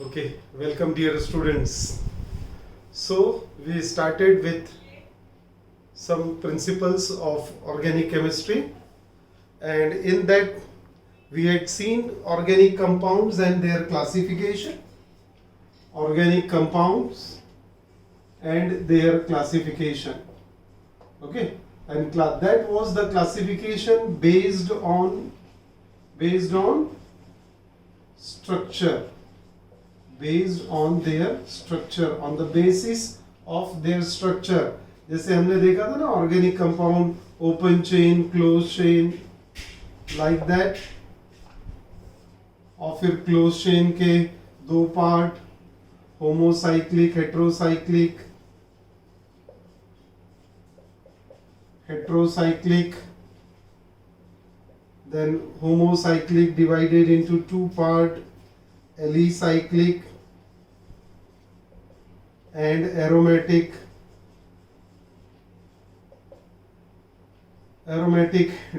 Okay, welcome dear students. So we started with some principles of organic chemistry, and in that we had seen organic compounds and their classification, organic compounds and their classification. Okay, and that was the classification based on structure, based on their structure, on the basis of their structure. जैसे हमने देखा था ना, organic compound, open chain, close chain, like that. और फिर close chain के दो part, homocyclic, heterocyclic, then homocyclic divided into two part, alicyclic, and aromatic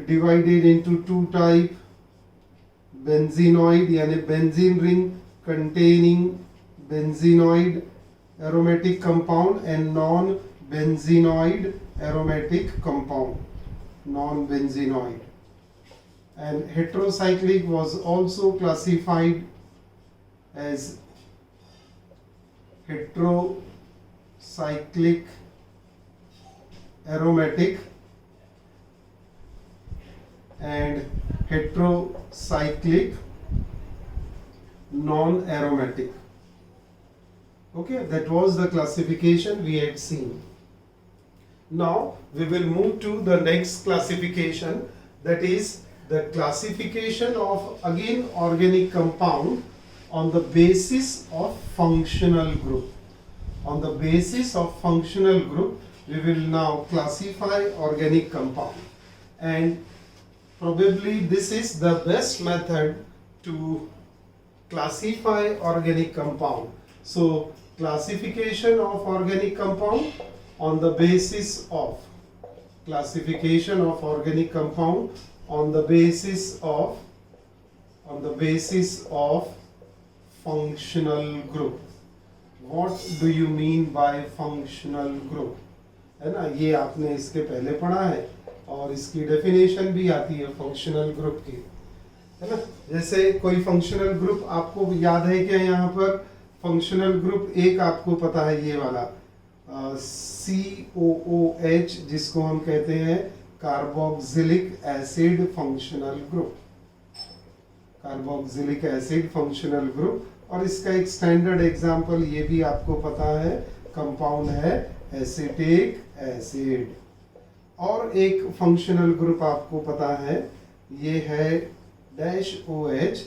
divided into two type, benzenoid यानी benzene ring containing benzenoid aromatic compound and non-benzenoid aromatic compound, non-benzenoid. And heterocyclic was also classified as heterocyclic aromatic and heterocyclic non-aromatic. Okay, that was the classification we had seen. Now we will move to the next classification, that is the classification of again organic compound on the basis of functional group. On the basis of functional group, we will now classify organic compound, and probably this is the best method to classify organic compound. So classification of organic compound on the basis of classification of organic compound on the basis of functional group. What do you mean by functional group? है ना, ये आपने इसके पहले पढ़ा है और इसकी डेफिनेशन भी आती है फंक्शनल ग्रुप की, है ना. जैसे कोई फंक्शनल ग्रुप आपको याद है क्या? यहाँ पर फंक्शनल ग्रुप एक आपको पता है, ये वाला COOH, जिसको हम कहते हैं carboxylic acid functional group, carboxylic acid functional group. और इसका एक स्टैंडर्ड एग्जांपल ये भी आपको पता है, कंपाउंड है एसिटिक एसिड. और एक फंक्शनल ग्रुप आपको पता है, ये है डैश OH,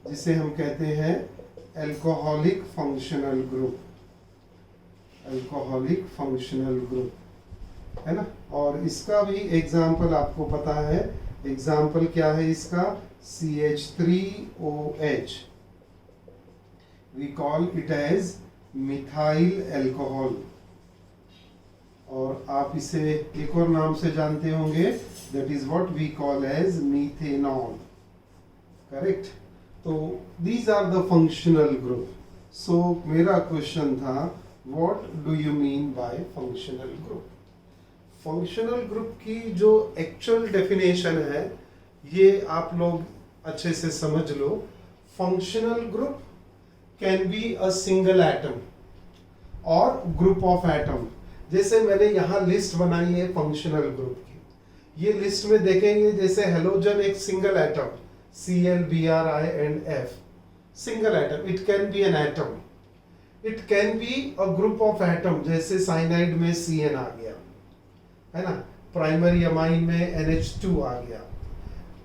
जिसे हम कहते हैं alcoholic functional group, alcoholic functional group, है ना. और इसका भी एग्जाम्पल आपको पता है. एग्जाम्पल क्या है इसका? CH3OH. We call it as methyl alcohol, और आप इसे एक और नाम से जानते होंगे, that is what we call as methanol. Correct. तो these are the functional group. So मेरा क्वेश्चन था, what do you mean by functional group? Functional group की जो एक्चुअल डेफिनेशन है, ये आप लोग अच्छे से समझ लो. Functional group can be a single atom और ग्रुप ऑफ एटम. जैसे मैंने यहाँ लिस्ट बनाई है फंक्शनल ग्रुप की, ये लिस्ट में देखेंगे जैसे हेलोजन एक single atom, Cl, Br, I and F, single atom. It can be an atom, it can be a group of atom, जैसे साइनाइड में Cn आ गया, है ना. प्राइमरी अमाइन में NH2 आ गया,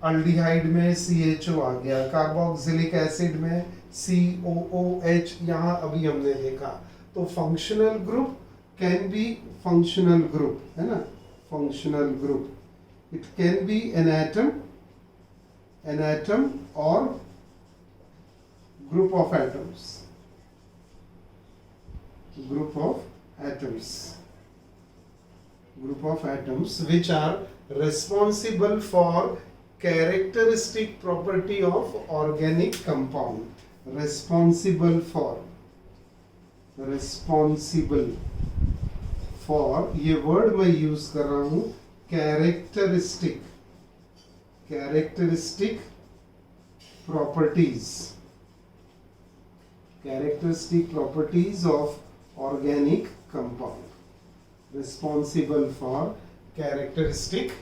अल्डिहाइड में CHO आ गया, कार्बोक्सिलिक एसिड में COOH यहाँ अभी हमने देखा. तो functional group can be functional group, है ना, functional group. It can be an atom और group of atoms, group of atoms which are responsible for characteristic property of organic compound. responsible for ये word मैं use कर रहा हूं characteristic properties of organic compound. Responsible for characteristic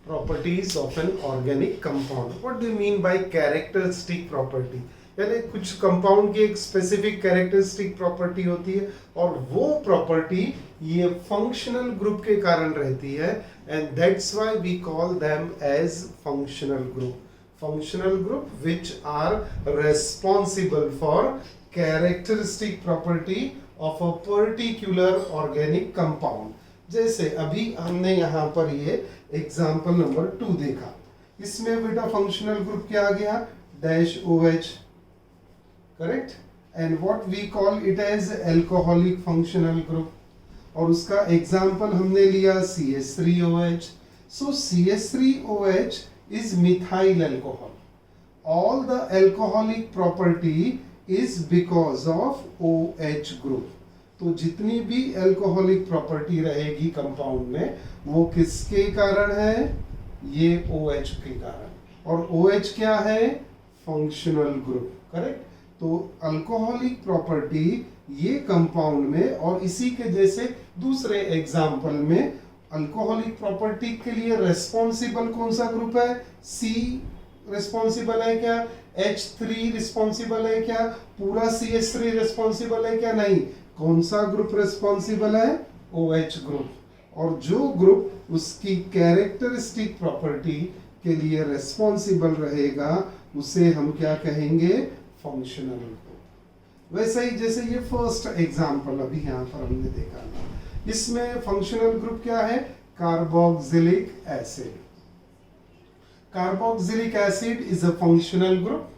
properties of an organic compound. What do you mean by characteristic property? यानी कुछ compound की एक specific characteristic property होती है और वो प्रॉपर्टी ये फंक्शनल ग्रुप के कारण रहती है, and that's why we call them as functional group which are responsible for characteristic property of a particular organic compound. जैसे अभी हमने यहाँ पर ये एग्जाम्पल नंबर 2 देखा, इसमें बेटा फंक्शनल ग्रुप क्या आ गया, dash OH, correct, and what we call it as alcoholic functional group, और उसका एग्जाम्पल हमने लिया CH3OH. So CH3OH is methyl alcohol. All the alcoholic property is because of OH group. तो जितनी भी अल्कोहलिक प्रॉपर्टी रहेगी कंपाउंड में वो किसके कारण है, ये OH के कारण, और OH क्या है, फंक्शनल ग्रुप, करेक्ट. तो अल्कोहलिक प्रॉपर्टी ये कंपाउंड में, और इसी के जैसे दूसरे एग्जाम्पल में अल्कोहलिक प्रॉपर्टी के लिए रेस्पॉन्सिबल कौन सा ग्रुप है, C रिस्पॉन्सिबल है क्या, H3 रिस्पॉन्सिबल है क्या, पूरा CH3 रिस्पॉन्सिबल है क्या, नहीं, कौन सा ग्रुप रिस्पॉन्सिबल है, OH ग्रुप. और जो ग्रुप उसकी कैरेक्टरिस्टिक प्रॉपर्टी के लिए रिस्पॉन्सिबल रहेगा उसे हम क्या कहेंगे, फंक्शनल ग्रुप. वैसे ही जैसे ये फर्स्ट एग्जांपल अभी यहाँ पर हमने देखा, इसमें फंक्शनल ग्रुप क्या है, carboxylic acid. Carboxylic acid is a functional group.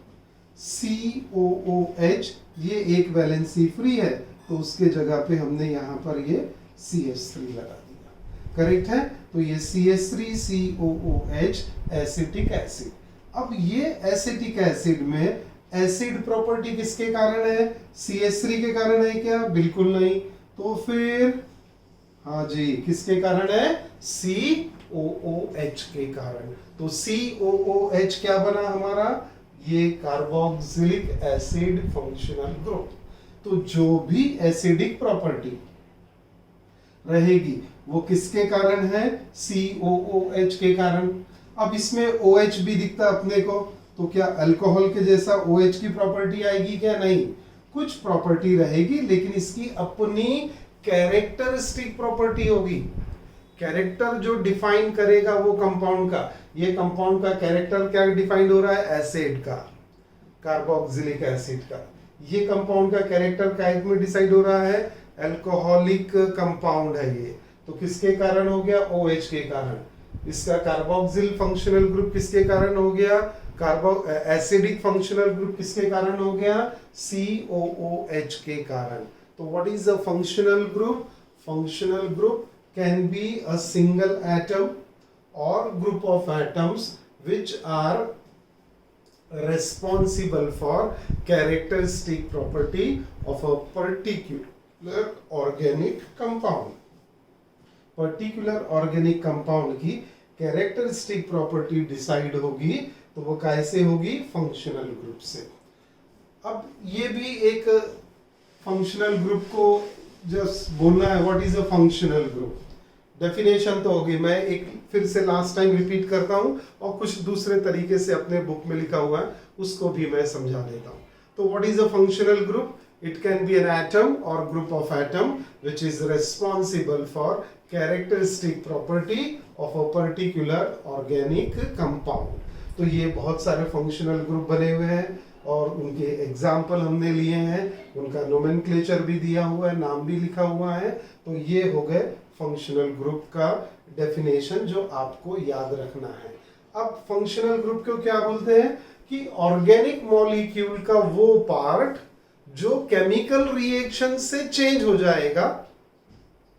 COOH ये एक वैलेंसी फ्री है, तो उसके जगह पे हमने यहाँ पर ये CH3 लगा दिया, करेक्ट है. तो ये CH3COOH एसिटिक एसिड. अब ये एसिटिक एसिड में एसिड प्रॉपर्टी किसके कारण है, CH3 के कारण है क्या, बिल्कुल नहीं. तो फिर हाँ जी, किसके कारण है, COOH के कारण. तो COOH क्या बना हमारा, ये कार्बोक्सिलिक एसिड फंक्शनल ग्रुप. तो जो भी एसिडिक प्रॉपर्टी रहेगी वो किसके कारण है, COOH के कारण. अब इसमें OH भी दिखता अपने को, तो क्या अल्कोहल के जैसा OH की प्रॉपर्टी आएगी क्या, नहीं, कुछ प्रॉपर्टी रहेगी लेकिन इसकी अपनी कैरेक्टरिस्टिक प्रॉपर्टी होगी. कैरेक्टर जो डिफाइन करेगा वो कंपाउंड का, ये कंपाउंड का कैरेक्टर क्या डिफाइन हो रहा है, एसिड का, कार्बोक्सिलिक एसिड का. ये कंपाउंड का कैरेक्टर क्या में डिसाइड हो रहा है, अल्कोहलिक कंपाउंड है ये, तो किसके कारण हो गया, OH के कारण. इसका कार्बोक्सिल फंक्शनल ग्रुप किसके कारण हो गया, एसिडिक फंक्शनल ग्रुप किसके कारण हो गया, COOH के कारण. तो what is a functional group, functional group can be a single atom or group of atoms which are responsible for characteristic property of a particular organic compound. Particular organic compound की characteristic property decide होगी, तो वो कैसे होगी, functional group से. अब ये भी एक functional group को जस्ट बोलना है, what is a functional group. Definition तो होगी, मैं एक फिर से लास्ट टाइम रिपीट करता हूं और कुछ दूसरे तरीके से अपने बुक में लिखा हुआ है उसको भी मैं समझा देता हूं. तो what is a functional group, it can be an atom और group of atom which is responsible for characteristic property of a particular organic compound. तो ये बहुत सारे फंक्शनल ग्रुप बने हुए हैं और उनके एग्जाम्पल हमने लिए हैं, उनका नोमेनक्लेचर भी दिया हुआ है, नाम भी लिखा हुआ है. तो ये हो गए फंक्शनल ग्रुप का डेफिनेशन जो आपको याद रखना है. अब फंक्शनल ग्रुप को क्या बोलते हैं, कि ऑर्गेनिक मॉलिक्यूल का वो पार्ट जो केमिकल रिएक्शन से चेंज हो जाएगा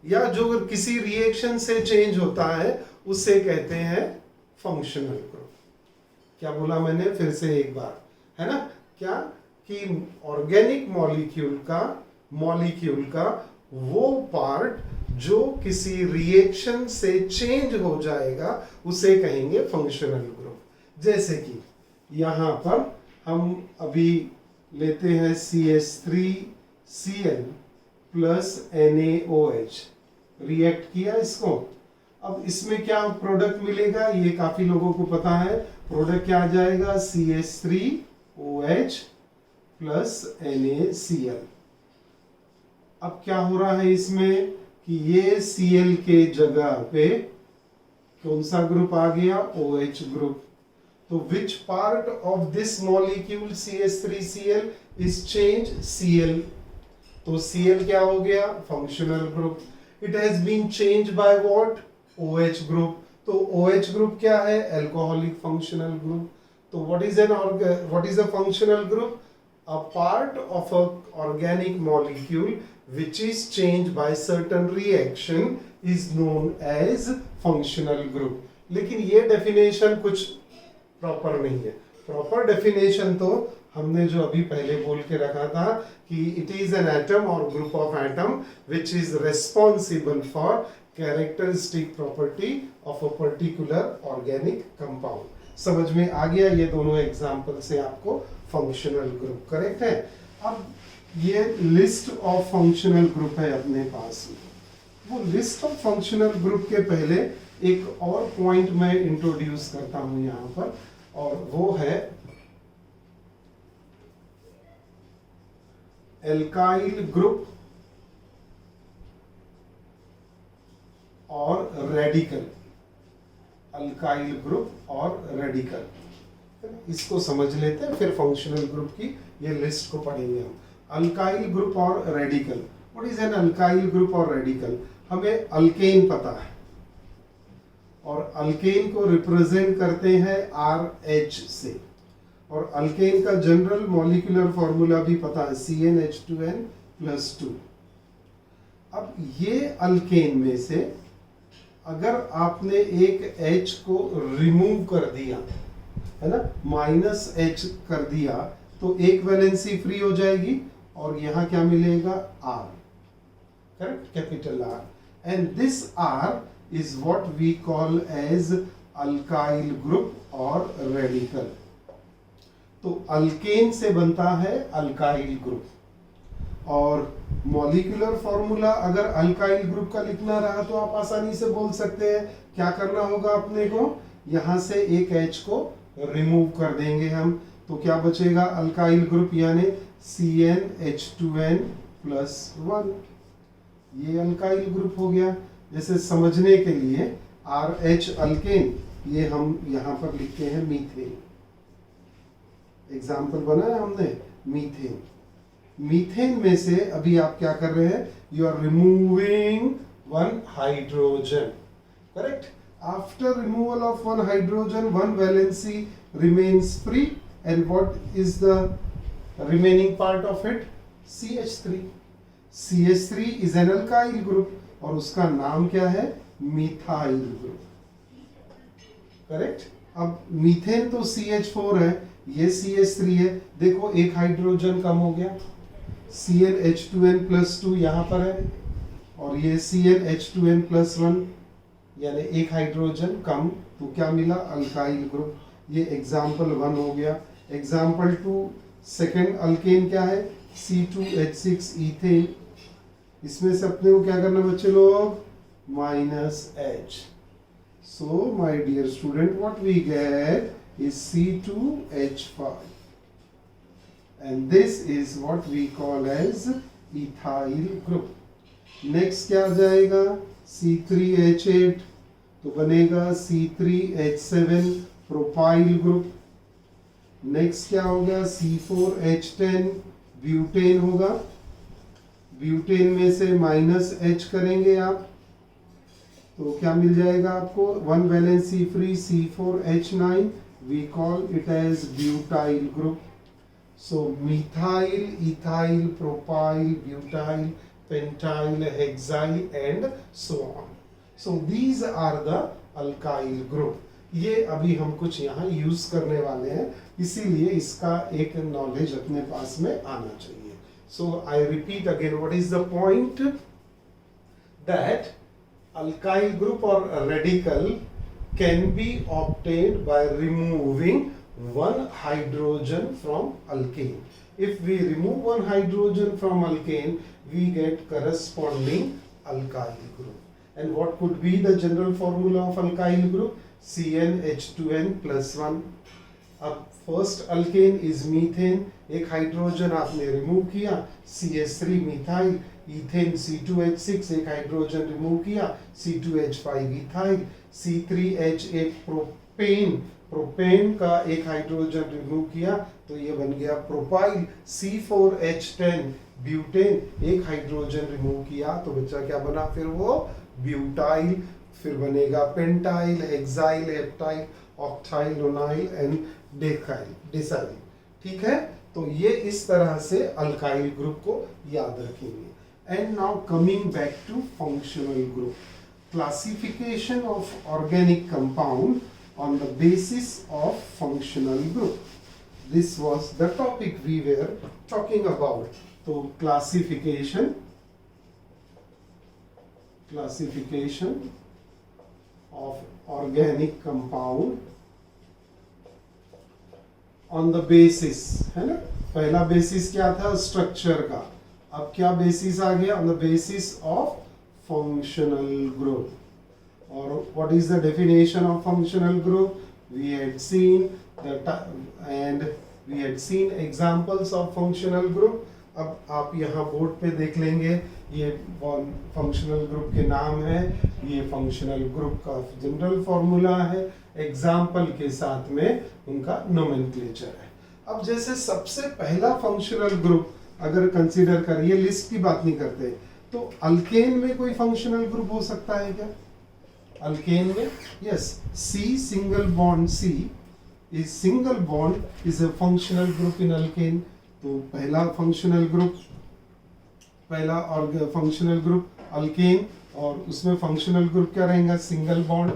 या जो किसी रिएक्शन से चेंज होता है उसे कहते हैं फंक्शनल ग्रुप. क्या बोला मैंने, फिर से एक बार, है ना, क्या कि ऑर्गेनिक मॉलिक्यूल का वो पार्ट जो किसी रिएक्शन से चेंज हो जाएगा उसे कहेंगे फंक्शनल ग्रुप। जैसे कि यहां पर हम अभी लेते हैं CH3Cl प्लस NaOH, रिएक्ट किया इसको, अब इसमें क्या प्रोडक्ट मिलेगा, ये काफी लोगों को पता है, प्रोडक्ट क्या आ जाएगा, CH3OH प्लस NaCl। अब क्या हो रहा है इसमें कि ये Cl के जगह पे कौन सा ग्रुप आ गया, OH ग्रुप। तो which part of this molecule CH3Cl is change, Cl। तो Cl क्या हो गया, functional group. It has been change by what, OH group. तो OH ग्रुप क्या है, अल्कोहलिक फंक्शनल ग्रुप। तो what is a functional group, a part of a organic molecule which is changed by certain reaction is known as functional group। लेकिन ये definition कुछ proper नहीं है। Proper definition तो हमने जो अभी पहले बोल के रखा था कि इट इज एन एटम और group of atom which is responsible for characteristic property of a particular organic compound. समझ में आ गया, ये दोनों एग्जाम्पल से आपको फंक्शनल ग्रुप करेक्ट है। अब ये लिस्ट ऑफ फंक्शनल ग्रुप है अपने पास। वो लिस्ट ऑफ फंक्शनल ग्रुप के पहले एक और पॉइंट मैं इंट्रोड्यूस करता हूं यहां पर, और वो है एल्काइल ग्रुप और रेडिकल। अल्काइल ग्रुप और रेडिकल, इसको समझ लेते हैं, फिर फंक्शनल ग्रुप की ये लिस्ट को पढ़ेंगे हम। अल्काइल ग्रुप और radical, what is an alkyl group और रेडिकल। हमें अल्केन पता है और अल्केन को रिप्रेजेंट करते हैं RH से, और अल्केन का जनरल मॉलिक्यूलर फॉर्मूला भी पता है, CnH2n+2। अब ये अल्केन में से अगर आपने एक H को रिमूव कर दिया, है ना, -H कर दिया, तो एक वैलेंसी फ्री हो जाएगी और यहां क्या मिलेगा, R, correct, capital R। And this R is what we call as alkyl group और रेडिकल। तो अल्केन से बनता है अल्काइल ग्रुप, और मॉलिक्यूलर फॉर्मूला अगर अल्काइल ग्रुप का लिखना रहा तो आप आसानी से बोल सकते हैं, क्या करना होगा अपने को, यहां से एक H को रिमूव कर देंगे हम, तो क्या बचेगा, अल्काइल ग्रुप यानी CnH2n+1। ये अल्काइल ग्रुप हो गया। जैसे समझने के लिए RH अल्केन, ये हम यहां पर लिखते हैं मीथेन। एग्जाम्पल बनाया हमने, मीथेन। मीथेन में से अभी आप क्या कर रहे हैं, you are removing one hydrogen, correct. After removal of one hydrogen, one valency remains free, and what is the remaining part of it, CH3। CH3 is an alkyl group और उसका नाम क्या है, मिथाइल ग्रुप, करेक्ट। अब methane तो CH4 है, ये CH3 है, देखो एक हाइड्रोजन कम हो गया, CnH2n+2 यहां पर है, और ये CnH2n+1 यानी एक हाइड्रोजन कम, तो क्या मिला, अल्काइल ग्रुप। ये एग्जाम्पल 1 हो गया। एग्जाम्पल 2, सेकेंड अल्केन क्या है, C2H6 इथेन। इसमें से अपने को क्या करना बच्चे लोग, -H। So my dear student, what we get is C2H5, and this is what we call as ethyl group। Next क्या आ जाएगा, C3H8, तो बनेगा C3H7 प्रोपाइल ग्रुप। नेक्स्ट क्या होगा, C4H10 ब्यूटेन होगा। ब्यूटेन में से -H करेंगे आप, तो क्या मिल जाएगा आपको, one valency free C4H9, we call it as butyl group. So methyl, ethyl, propyl, butyl, pentyl, hexyl and so on. So these are the alkyl group. ये अभी हम कुछ यहाँ यूज करने वाले हैं, इसीलिए इसका एक नॉलेज अपने पास में आना चाहिए. So I repeat again, what is the point? That alkyl group or a radical can be obtained by removing one hydrogen from alkane. If we remove one hydrogen from alkane, we get corresponding alkyl group. And what could be the general formula of alkyl group? CnH2n plus 1. अब first alkane is methane, एक hydrogen आपने remove किया, CH3 methyl, ethane C2H6 एक hydrogen remove किया, C2H5 ethyl, C3H8 propane, propane का एक hydrogen remove किया तो ये बन गया प्रोपाइल, C4H10 ब्यूटेन, एक हाइड्रोजन रिमूव किया तो बच्चा क्या बना फिर वो ब्यूटाइल, फिर बनेगा pentyl, hexyl, heptyl, octyl, nonyl and decyl. ठीक है, तो ये इस तरह से अल्काइल ग्रुप को याद रखेंगे. And now coming back to functional group, classification of organic compound on the basis of functional group. This was the topic we were talking about. तो classification of organic compound on the basis, है ना. पहला basis क्या था? Structure का. अब क्या basis आ गया? on the basis of functional group. और what is the definition of functional group? We had seen examples of functional group. अब आप यहाँ बोर्ड पे देख लेंगे, ये फंक्शनल ग्रुप के नाम है, ये फंक्शनल ग्रुप का जनरल फॉर्मूला है, एग्जाम्पल के साथ में उनका नोमेनक्लेचर है. अब जैसे सबसे पहला फंक्शनल ग्रुप अगर कंसीडर करिए, लिस्ट की बात नहीं करते, तो अल्केन में कोई फंक्शनल ग्रुप हो सकता है क्या? अल्केन में yes, C single bond C is single bond is a functional group in alkane. तो पहला फंक्शनल ग्रुप अल्केन, और उसमें फंक्शनल ग्रुप क्या रहेगा? Single bond.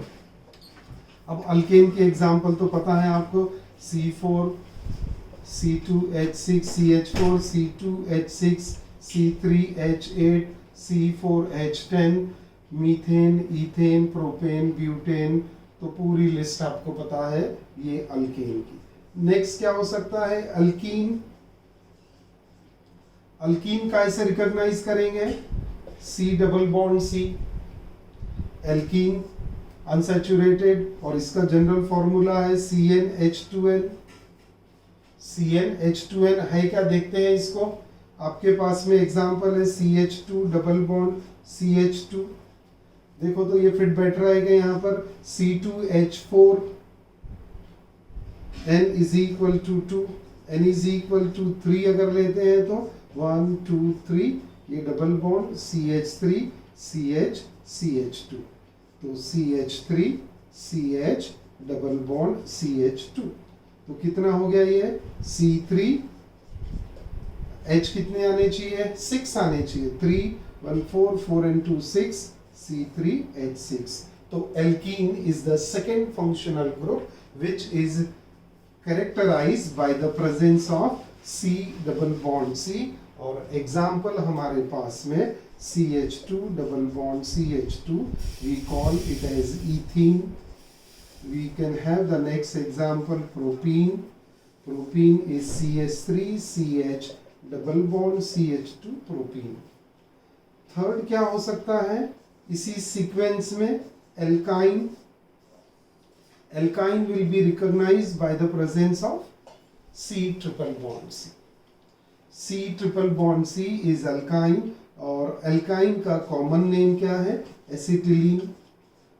अब अल्केन के एग्जांपल तो पता है आपको, C4 C2H6 CH4 C2H6 C3H8 C4H10, methane, ethane, propane, butane. तो पूरी लिस्ट आपको पता है ये अल्केन की. नेक्स्ट क्या हो सकता है? अल्कीन. अल्कीन का ऐसे रिकॉग्नाइज करेंगे, C double bond C. Alkene unsaturated, और इसका जनरल फॉर्मूला है CnH2n. CnH2n है क्या? देखते हैं इसको. आपके पास में एग्जांपल है CH2 डबल बॉन्ड CH2. देखो तो ये फिट बैठ रहेगा यहाँ पर. C2H4 N is equal to 2, N is equal to 3 अगर लेते हैं तो 1 2 3, ये double bond CH3 CH CH2. तो CH3 CH double bond CH2. तो कितना हो गया ये? C3 H कितने आने चाहिए? 6 आने चाहिए. 3 1 4 4 and 2 6, C3H6. तो alkene is the second functional group which is characterized by the presence of C double bond C. और एग्जाम्पल हमारे पास में CH2 double bond CH2, we call it as ethene. We can have the next example, propene. Propene is CH3 CH double bond CH2 propene. Third क्या हो सकता है इसी sequence में? Alkyne. Alkyne will be recognized by the presence of C triple bond C. C triple bond C is alkyne, और alkyne का common name क्या है? एसिटिलीन.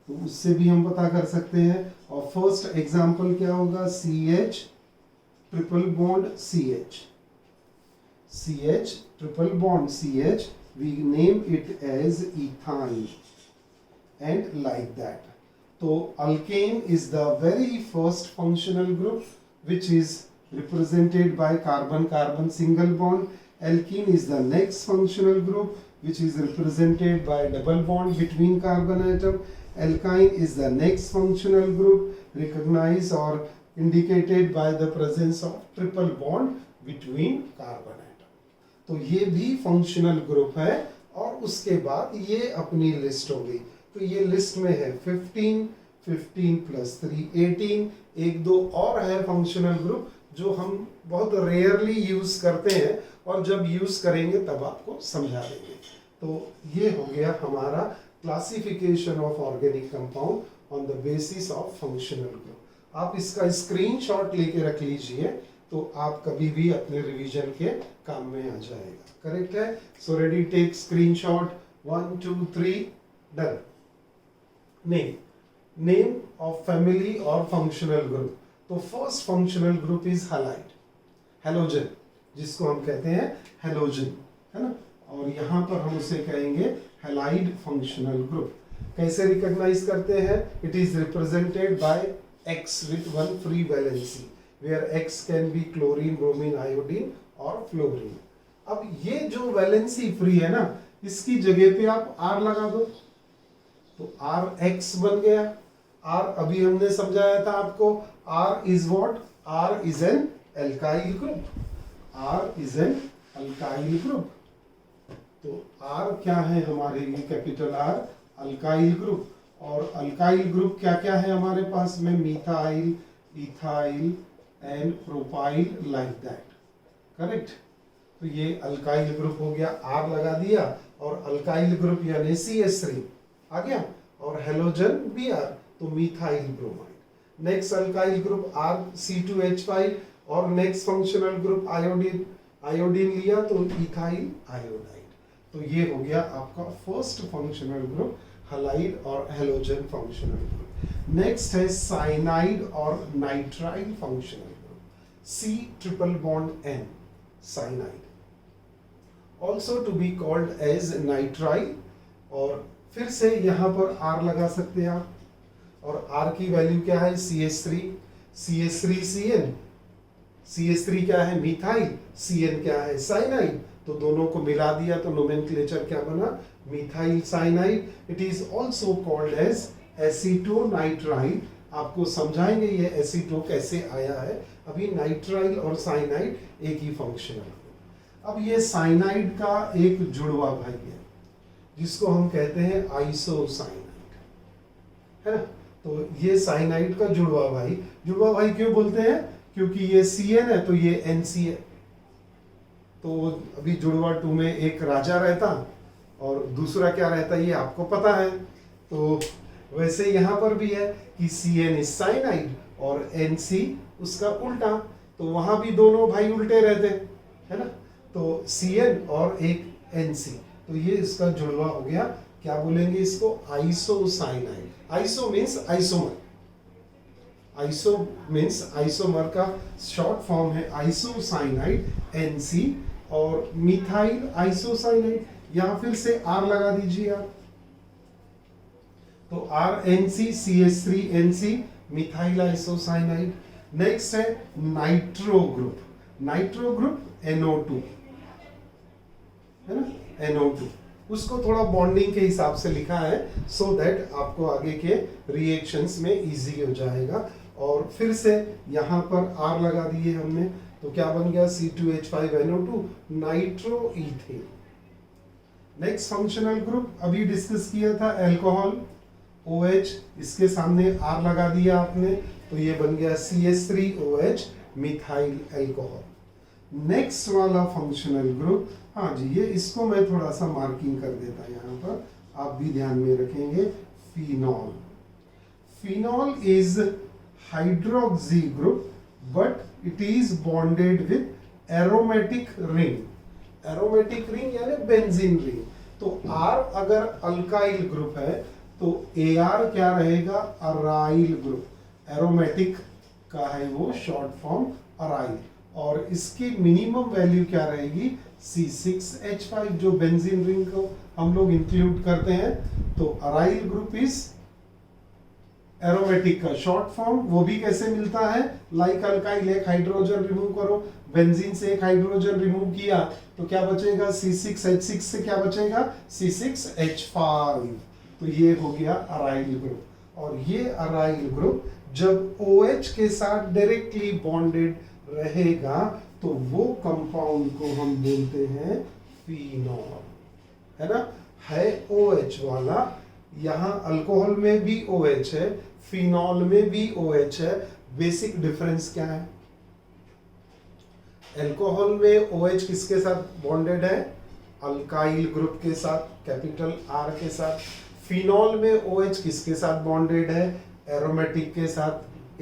तो उससे भी हम पता कर सकते हैं. और फर्स्ट एग्जांपल क्या होगा? CH triple bond CH. CH triple bond CH, we name it as ethyne, and like that. So alkane is the very first functional group which is represented by carbon-carbon single bond. Alkene is the next functional group which is represented by double bond between carbon atom. Alkyne is the next functional group recognize or indicated by the presence of triple bond between carbon atom. तो ये भी functional group है। और उसके बाद ये अपनी list हो गई। तो ये लिस्ट में है 15, 15 + 3 18, एक दो और है फंक्शनल ग्रुप जो हम बहुत रेयरली यूज करते हैं और जब यूज करेंगे तब आपको समझा देंगे। तो ये हो गया हमारा classification of organic compound on the basis of functional group. आप इसका स्क्रीनशॉट लेके रख लीजिए तो आप कभी भी अपने रिवीजन के काम में आ जाएगा। करेक्ट है? So ready, take screenshot. 1 2 3 done. Name of family और फंक्शनल ग्रुप। तो first functional group is halide, halogen, जिसको हम कहते हैं हेलोजन, है ना। और यहाँ पर हम उसे कहेंगे हैलाइड फंक्शनल ग्रुप। कैसे रिकॉग्नाइज करते हैं? It is represented by X with one free valency, where X can be chlorine, bromine, iodine और फ्लोरीन। अब ये जो वैलेंसी फ्री है ना, इसकी जगह पे आप R लगा दो तो RX बन गया। R अभी हमने समझाया था आपको, R is what? R is an alkyl group. R is an alkyl group. तो R क्या है हमारे लिए? Capital R, alkyl group. और अल्काइल ग्रुप क्या क्या है हमारे पास में? Methyl, ethyl and propyl, like that. Correct? तो ये अल्काइल ग्रुप हो गया, R लगा दिया। और अल्काइल ग्रुप यानी CH3 आ गया और हेलोजन Br, तो methyl bromide. Next alkyl group R C2H5 और next functional group iodine, iodine लिया तो इथाइल आयोडाइड। तो ये हो गया आपका फर्स्ट फंक्शनल ग्रुप, हैलाइड और हेलोजन फंक्शनल ग्रुप। नेक्स्ट है साइनाइड और nitrile functional group, C triple bond N, cyanide, also to be called as nitrile. और फिर से यहाँ पर R लगा सकते हैं आप। और R की वैल्यू क्या है? CH3, CH3Cn, CH3 क्या है? मिथाइल, Cn क्या है? साइनाइड। तो दोनों को मिला दिया तो नोमेनक्लेचर क्या बना? Methyl cyanide. It is also called as acetonitrile. आपको समझाएंगे ये एसीटो कैसे आया है। अभी नाइट्राइल और साइनाइड एक ही फंक्शन है। अब ये साइनाइड का एक जुड़वा भाई है जिसको हम कहते हैं आइसोसाइनाइड, है ना। तो ये साइनाइड का जुड़वा भाई क्यों बोलते हैं? क्योंकि ये Cn है तो ये Nc है। तो अभी जुड़वा 2 में एक राजा रहता और दूसरा क्या रहता ये आपको पता है। तो वैसे यहाँ पर भी है कि Cn इज साइनाइड और Nc उसका उल्टा, तो वहां भी दोनों भाई उल्टे रहते, है ना। तो Cn और एक Nc, तो ये इसका जुड़वा हो गया। क्या बोलेंगे इसको? Isocyanide. Iso means isomer, iso means isomer का शॉर्ट फॉर्म है आइसोसाइनाइड Nc। और मिथाइल आइसोसाइनाइड, यहां फिर से R लगा दीजिए आप। तो RNC CH3NC, methyl isocyanide. Next है nitro group, nitro group NO2, है ना, NO2। उसको थोड़ा बॉन्डिंग के हिसाब से लिखा है सो दैट आपको आगे के रिएक्शंस में इजी हो जाएगा। और फिर से यहाँ पर R लगा दिए हमने तो क्या बन गया? C2H5NO2, nitro ethane. Next functional group अभी डिस्कस किया था अल्कोहल, OH, इसके सामने R लगा दिया आपने तो ये बन गया CH3OH, मिथाइल अल्कोहल। नेक्स्ट वाला फंक्शनल ग्रुप, हाँ जी, ये इसको मैं थोड़ा सा मार्किंग कर देता यहाँ पर, आप भी ध्यान में रखेंगे। Phenol, phenol is hydroxy group but it is bonded with aromatic ring, aromatic ring यानी बेंजीन रिंग। तो R अगर अल्काइल ग्रुप है तो AR क्या रहेगा? अराइल ग्रुप, एरोमेटिक का है वो शॉर्ट फॉर्म अराइल। और इसकी मिनिमम वैल्यू क्या रहेगी? C6H5, जो बेंजीन रिंग को हम लोग इंक्लूड करते हैं। तो अराइल ग्रुप इज एरोमेटिक का शॉर्ट फॉर्म। वो भी कैसे मिलता है? लाइक अल्काइल, एक हाइड्रोजन रिमूव करो, बेंजीन से एक हाइड्रोजन रिमूव किया तो क्या बचेगा? C6H6 से क्या बचेगा? C6H5। तो ये हो गया अराइल ग्रुप। और ये अराइल ग्रुप जब OH के साथ डायरेक्टली बॉन्डेड रहेगा तो वो कंपाउंड को हम बोलते हैं फिनॉल, है ना। है OH वाला, यहाँ अल्कोहल में भी OH है, फिनॉल में भी OH है। बेसिक डिफरेंस क्या है? अल्कोहल में OH किसके साथ बॉन्डेड है? अल्काइल ग्रुप के साथ, कैपिटल R के साथ। फिनॉल में OH किसके साथ बॉन्डेड है? एरोमेटिक के साथ,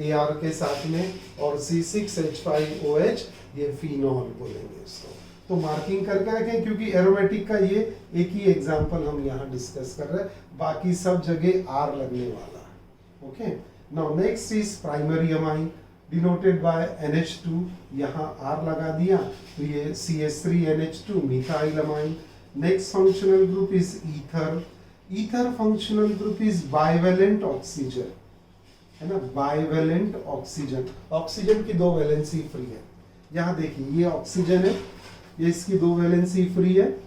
AR के साथ में। और C6H5OH ये फिनॉल बोलेंगे इसको। तो मार्किंग करके रखें, क्योंकि एरोमेटिक का ये एक ही एग्जांपल हम यहाँ डिस्कस कर रहे हैं, बाकी सब जगह R लगने वाला है। Okay, now next is primary amine denoted by NH2, यहाँ R लगा दिया तो ये CH3NH2 methyl amine. Next functional group is ether. Ether functional group is bivalent oxygen, है ना, बाइवेलेंट ऑक्सीजन। ऑक्सीजन की दो वैलेंसी फ्री है। यहाँ देखिए ये ऑक्सीजन है, ये इसकी दो वैलेंसी फ्री है।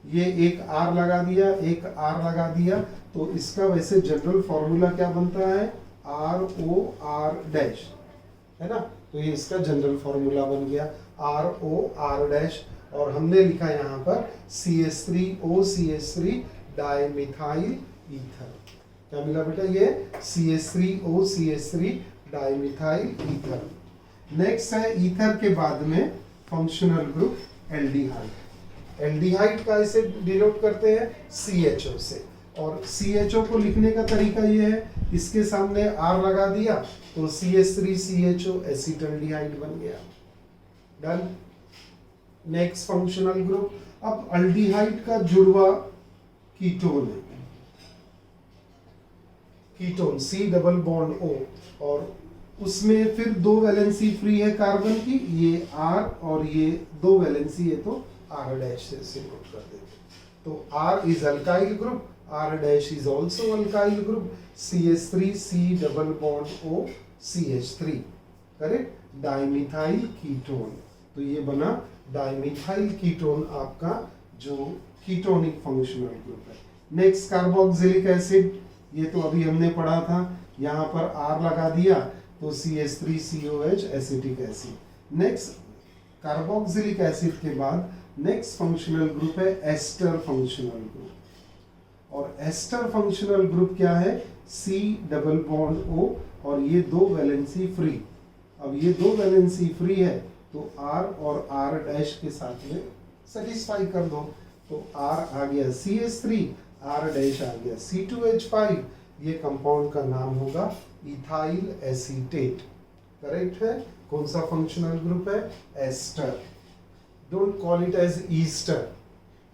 ये एक R लगा दिया, एक R लगा दिया, तो इसका वैसे जनरल फॉर्मूला क्या बनता है? ROR डैश, है ना। तो ये इसका जनरल फॉर्मूला बन गया ROR डैश। और हमने लिखा यहाँ पर CH3OCH3 डाइमिथाइल ईथर। क्या मिला बेटा? ये CH3OCH3 डाइमिथाइल ईथर। नेक्स्ट है ईथर के बाद में फंक्शनल ग्रुप एल्डिहाइड। एल्डिहाइड का इसे डिनोट करते हैं CHO से, और CHO को लिखने का तरीका ये है, इसके सामने R लगा दिया तो CH3CHO एसिटल्डिहाइड बन गया। डन। नेक्स्ट फंक्शनल ग्रुप, अब अल्डिहाइड का जुड़वा कीटोन है, ketone C double bond O, और उसमें फिर दो वैलेंसी फ्री है कार्बन की, ये R और ये दो वैलेंसी है तो R डैश से नोट कर देते। तो R is alkyl group, R dash is also alkyl group, CH3 C double bond O CH3, correct, dimethyl ketone. तो ये बना डाइमिथाइल कीटोन आपका जो कीटोनिक फंक्शनल ग्रुप है। नेक्स्ट कार्बोक्सिलिक एसिड, ये तो अभी हमने पढ़ा था, यहाँ पर R लगा दिया तो CH3COH acetic acid. Next carboxylic acid के बाद नेक्स्ट फंक्शनल ग्रुप है एस्टर फंक्शनल ग्रुप। और एस्टर फंक्शनल ग्रुप क्या है? C डबल बॉन्ड O, और ये दो वैलेंसी फ्री। अब ये दो वैलेंसी फ्री है तो R और R डैश के साथ में सेटिस्फाई कर दो, तो R आ गया CH3, R डैश आ गया C2H5। ये कंपाउंड का नाम होगा इथाइल एसीटेट, करेक्ट है। कौन सा फंक्शनल ग्रुप है? Ester. Don't call it as Easter,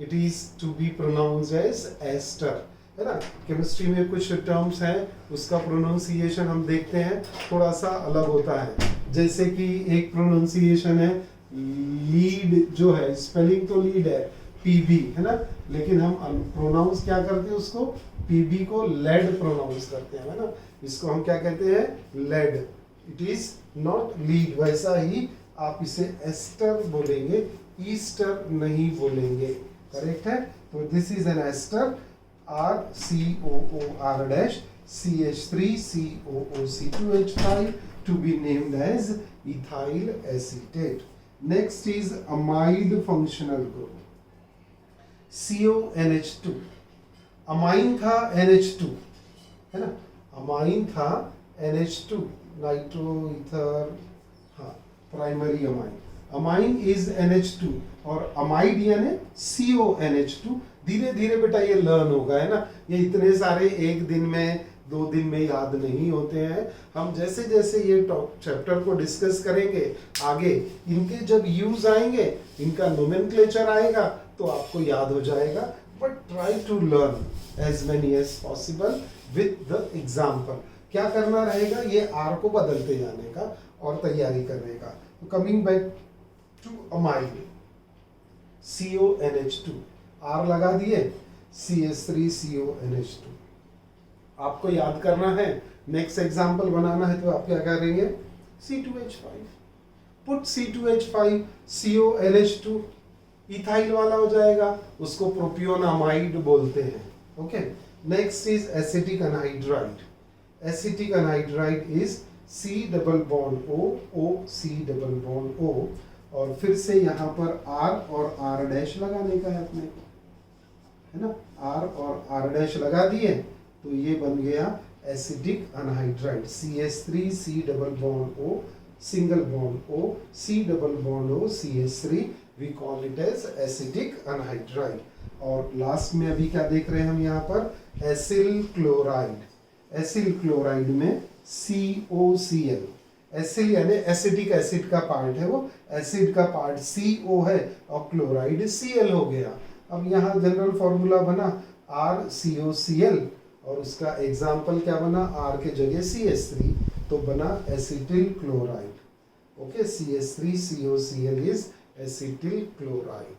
it is to be pronounced as ester, है ना। केमिस्ट्री में कुछ टर्म्स हैं, उसका प्रोनाउंसिएशन हम देखते हैं थोड़ा सा अलग होता है। जैसे कि एक प्रोनाउंसिएशन है लीड, जो है स्पेलिंग तो लीड है PB, है ना, लेकिन हम प्रोनाउंस क्या करते हैं उसको? PB को लेड प्रोनाउंस करते हैं, है ना। इसको हम क्या कहते हैं? Lead. It is not lead. वैसा ही आप इसे एस्टर बोलेंगे, ईस्टर नहीं बोलेंगे, करेक्ट है। तो this is an ester, RCOOR dash CH3COOC2H5 to be named as ethyl acetate. Next is amide functional group, CONH2। Amine था NH2, है ना, अमाइन था NH2, नाइट्रो ईथर, हाँ, primary amine. Amine is NH2 और amide यानी CONH2। धीरे धीरे बेटा ये लर्न होगा, है ना। ये इतने सारे एक दिन में, 2 दिन में याद नहीं होते हैं। हम जैसे जैसे ये चैप्टर को डिस्कस करेंगे आगे, इनके जब यूज आएंगे, इनका नोमेनक्लेचर आएगा तो आपको याद हो जाएगा। But try to learn as many as possible with the example. क्या करना रहेगा? ये R को बदलते जाने का और तैयारी करने का। तो coming back to amide, CONH2, R लगा दिए, CH3CONH2। आपको याद करना है, नेक्स्ट एग्जाम्पल बनाना है तो आप क्या करेंगे? C2H5, put C2H5 CONH2, ethyl वाला हो जाएगा, उसको प्रोपियोनामाइड बोलते हैं। Okay, next is acetic anhydride. Acetic anhydride is C double bond O, O C double bond O, और फिर से यहाँ पर R और R डैश लगाने का है अपने को, है ना। R और R डैश लगा दिए तो ये बन गया acidic anhydride, CH3 C double bond O, single bond O, C double bond O, CH3, we call it as acidic anhydride. और लास्ट में अभी क्या देख रहे हैं हम यहाँ पर, एसिल क्लोराइड। एसिल क्लोराइड में COCl, एसिल यानी एसिडिक एसिड का पार्ट है, वो एसिड का पार्ट CO है और क्लोराइड Cl हो गया। अब यहाँ जनरल फॉर्मूला बना RCOCl और उसका एग्जाम्पल क्या बना, R के जगह CH3 तो बना acetyl chloride. Okay, CH3COCl is acetyl chloride.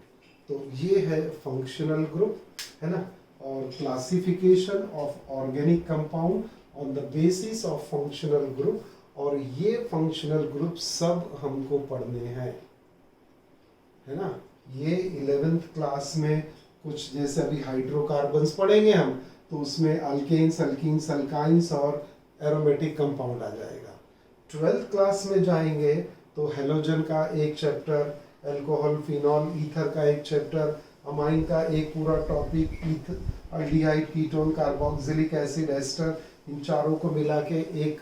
तो ये है फंक्शनल ग्रुप, है ना। और classification of organic compound on the basis of functional group, और ये फंक्शनल ग्रुप सब हमको पढ़ने हैं, है ना। ये 11th क्लास में कुछ जैसे अभी हाइड्रोकार्बन्स पढ़ेंगे हम, तो उसमें अल्केन्स, अल्कीन्स, अल्काइंस और एरोमेटिक कंपाउंड आ जाएगा। 12th क्लास में जाएंगे तो हेलोजन का एक चैप्टर, अल्कोहल, फिनॉल, ईथर का एक चैप्टर, अमाइन का एक पूरा topic, aldehyde, ketone, carboxylic acid, ester, इन चारों को मिला के एक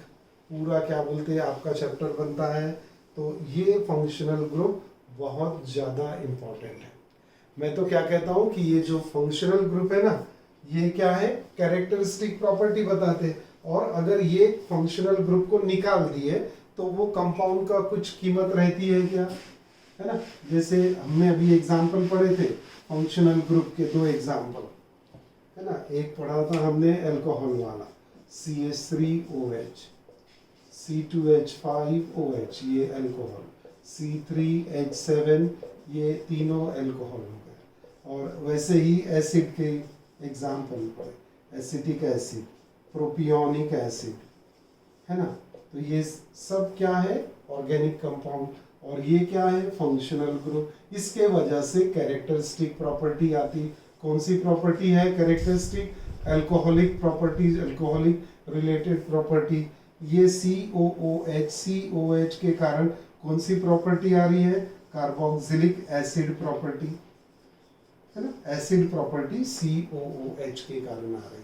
पूरा क्या बोलते हैं आपका चैप्टर बनता है। तो ये फंक्शनल ग्रुप बहुत ज़्यादा इम्पोर्टेंट है। मैं तो क्या कहता हूँ कि ये जो फंक्शनल ग्रुप है ना, ये क्या है, कैरेक्टरिस्टिक प्रॉपर्टी बताते हैं, और अगर ये फंक्शनल ग्रुप को निकाल दिए तो वो कंपाउंड का कुछ कीमत रहती है क्या, है ना। जैसे हमने अभी एग्जाम्पल पढ़े थे फंक्शनल ग्रुप के, 2 एग्जाम्पल, है ना। एक पढ़ा था हमने अल्कोहल वाला, CH3OH, C2H5OH, ये अल्कोहल, C3H7, ये तीनों अल्कोहल हो गए। और वैसे ही एसिड के एग्जाम्पल पढ़े, एसिटिक एसिड, प्रोपियोनिक एसिड, है ना। तो ये सब क्या है, ऑर्गेनिक कंपाउंड, और ये क्या है, फंक्शनल ग्रुप। इसके वजह से कैरेक्टरिस्टिक प्रॉपर्टी आती। कौन सी प्रॉपर्टी है characteristic, alcoholic properties, alcoholic related property. ये COOH के कारण कौन सी प्रॉपर्टी आ रही है, कार्बोक्सिलिक एसिड प्रॉपर्टी, है ना। एसिड प्रॉपर्टी COOH के कारण आ रही है।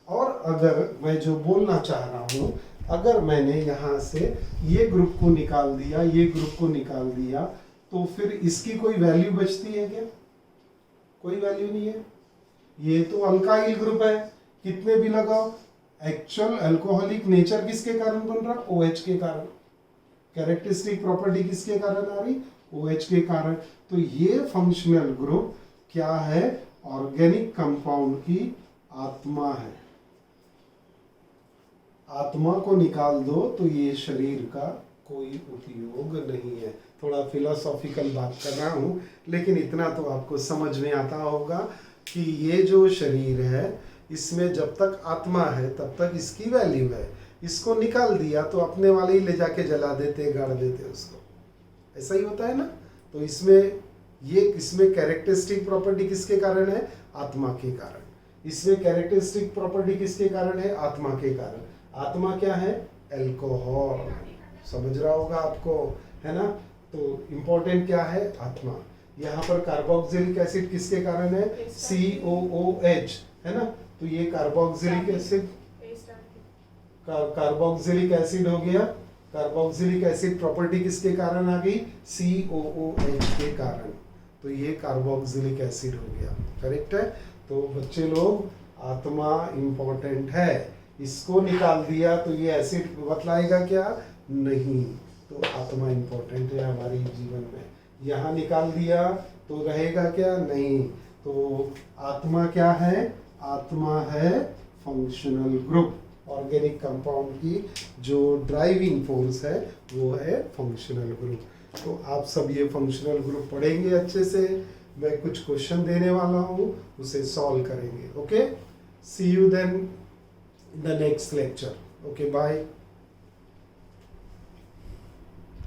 और अगर मैं जो बोलना चाह रहा हूँ, अगर मैंने यहाँ से ये ग्रुप को निकाल दिया, ये ग्रुप को निकाल दिया, तो फिर इसकी कोई वैल्यू बचती है क्या, कोई वैल्यू नहीं है। ये तो अल्काइल ग्रुप है, कितने भी लगाओ। एक्चुअल अल्कोहलिक नेचर किसके कारण बन रहा, OH के कारण। कैरेक्टरिस्टिक प्रॉपर्टी किसके कारण आ रही, OH के कारण। तो ये फंक्शनल ग्रुप क्या है, ऑर्गेनिक कंपाउंड की आत्मा है। आत्मा को निकाल दो तो ये शरीर का कोई उपयोग नहीं है। थोड़ा फिलोसॉफिकल बात कर रहा हूँ, लेकिन इतना तो आपको समझ में आता होगा कि ये जो शरीर है, इसमें जब तक आत्मा है तब तक इसकी वैल्यू है। इसको निकाल दिया तो अपने वाले ही ले जाके जला देते, गाड़ देते उसको, ऐसा ही होता है ना। तो इसमें कैरेक्टरिस्टिक प्रॉपर्टी किसके कारण है, आत्मा के कारण। इसमें कैरेक्टरिस्टिक प्रॉपर्टी किसके कारण है, आत्मा के कारण। आत्मा क्या है, अल्कोहल, समझ रहा होगा आपको, है ना। तो इम्पोर्टेंट क्या है, आत्मा। यहाँ पर कार्बोक्सिलिक एसिड किसके कारण है, COOH, है ना। तो ये कार्बोक्सिलिक एसिड, कार्बोक्सिलिक एसिड हो गया। कार्बोक्सिलिक एसिड प्रॉपर्टी किसके कारण आ गई, COOH के कारण। तो ये कार्बोक्सिलिक एसिड हो गया, करेक्ट है। तो बच्चे लोग, आत्मा इम्पोर्टेंट है, इसको निकाल दिया तो ये एसिड बतलाएगा क्या, नहीं। तो आत्मा इम्पोर्टेंट है हमारे जीवन में। यहाँ निकाल दिया तो रहेगा क्या, नहीं। तो आत्मा क्या है, आत्मा है फंक्शनल ग्रुप। ऑर्गेनिक कंपाउंड की जो ड्राइविंग फोर्स है वो है फंक्शनल ग्रुप। तो आप सब ये फंक्शनल ग्रुप पढ़ेंगे अच्छे से। मैं कुछ क्वेश्चन देने वाला हूँ, उसे सॉल्व करेंगे। Okay, see you then in the next lecture. Okay, bye.